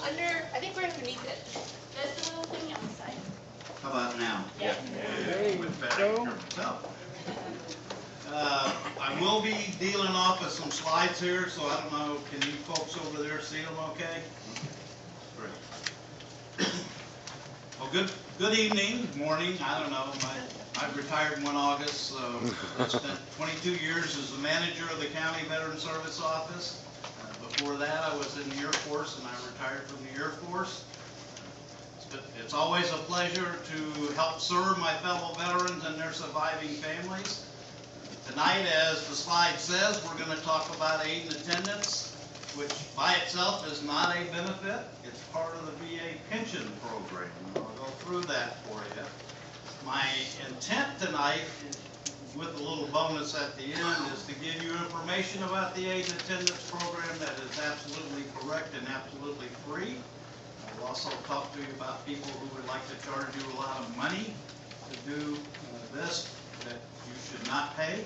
I think we're underneath it. That's the little thing on the side. How about now? Yeah. With that yourself. I will be dealing off of some slides here, so I don't know, can you folks over there see them okay? Great. Well, good evening, morning, I don't know. I retired in 1 August, so I spent 22 years as the manager of the County Veteran Service Office. Before that, I was in the Air Force, and I retired from the Air Force. It's always a pleasure to help serve my fellow veterans and their surviving families. Tonight, as the slide says, we're going to talk about aid and attendance, which by itself is not a benefit. It's part of the VA pension program. I'll go through that for you. My intent tonight, with a little bonus at the end, is to give you information about the aid and attendance program that is absolutely correct and absolutely free. I'll also talk to you about people who would like to charge you a lot of money to do this that you should not pay.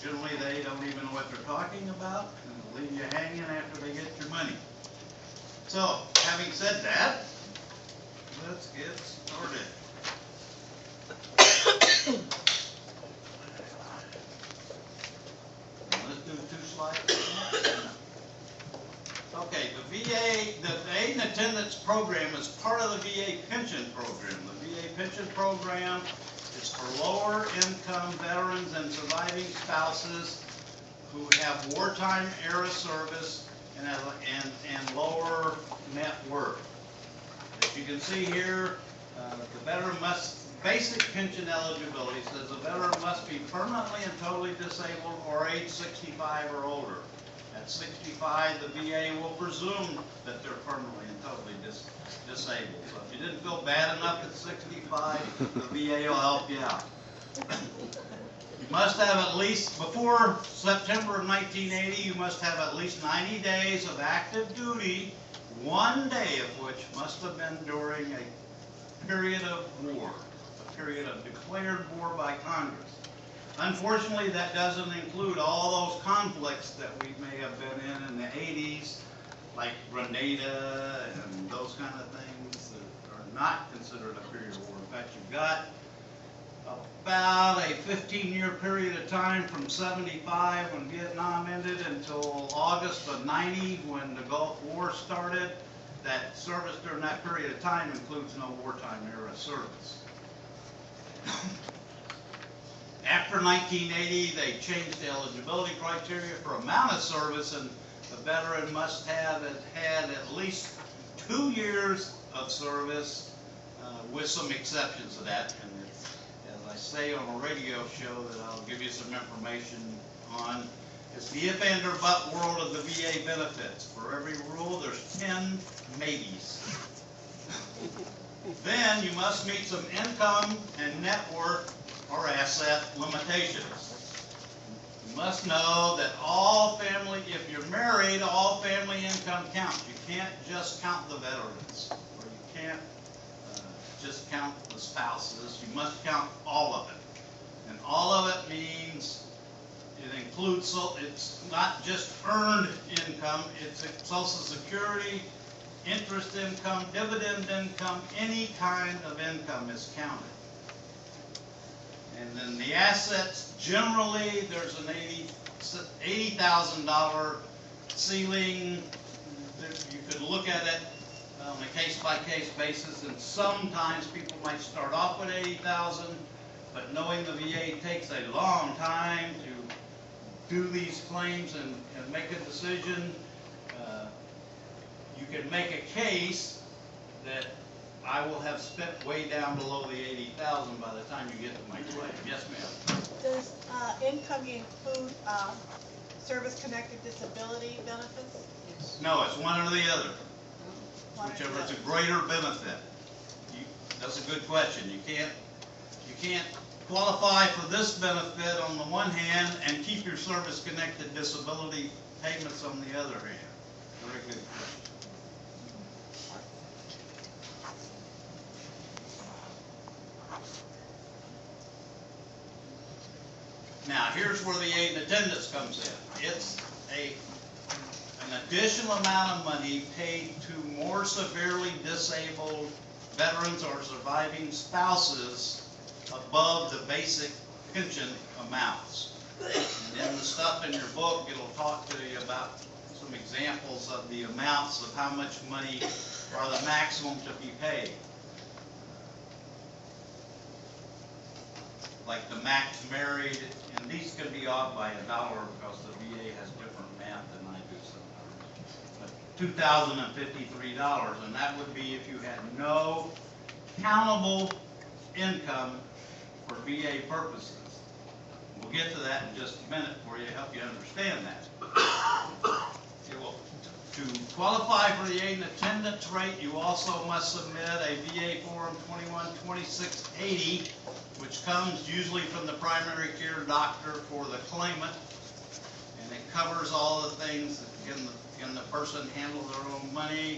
Generally, they don't even know what they're talking about, and they'll leave you hanging after they get your money. So, having said that, let's get started. Let's do 2 slides. Okay, the aid and attendance program is part of the VA pension program. The VA pension program is for lower income veterans and surviving spouses who have wartime era service and lower net worth. As you can see here, the veteran basic pension eligibility says the veteran must be permanently and totally disabled or age 65 or older. At 65, the VA will presume that they're permanently and totally disabled. So if you didn't feel bad enough at 65, the VA will help you out. You must have at least, before September of 1980, you must have at least 90 days of active duty, 1 day of which must have been during a period of war, a period of declared war by Congress. Unfortunately, that doesn't include all those conflicts that we may have been in the 80s, like Grenada and those kind of things that are not considered a period of war. In fact, you've got about a 15-year period of time from 75 when Vietnam ended until August of 90 when the Gulf War started. That service during that period of time includes no wartime era service. After 1980, they changed the eligibility criteria for amount of service, and the veteran must have had at least 2 years of service, with some exceptions to that. And as I say on a radio show that I'll give you some information on, it's the if and or but world of the VA benefits. For every rule, there's 10 maybes. Then you must meet some income and net worth or asset limitations. You must know that all family, if you're married, all family income counts. You can't just count the veterans, or you can't just count the spouses. You must count all of it. And all of it means it includes, so it's not just earned income, it's Social Security, interest income, dividend income, any kind of income is counted. And then the assets, generally, there's an $80,000 ceiling. You could look at it on a case-by-case basis, and sometimes people might start off with $80,000, but knowing the VA takes a long time to do these claims and make a decision, you can make a case that I will have spent way down below the $80,000 by the time you get to my claim. Yes, ma'am. Does income include service-connected disability benefits? No, it's one or the other. Whichever is a greater benefit. That's a good question. You can't qualify for this benefit on the one hand and keep your service-connected disability payments on the other hand. Very good question. Now, here's where the aid and attendance comes in. It's an additional amount of money paid to more severely disabled veterans or surviving spouses above the basic pension amounts. And in the stuff in your book, it'll talk to you about some examples of the amounts of how much money are the maximum to be paid. Like the max married, and these can be off by $1 because the VA has different math than I do sometimes. But $2,053, and that would be if you had no countable income for VA purposes. We'll get to that in just a minute for you to help you understand that. Okay, well, to qualify for the aid and attendance rate, you also must submit a VA Form 212680, which comes usually from the primary care doctor for the claimant, and it covers all the things that can the person handle their own money,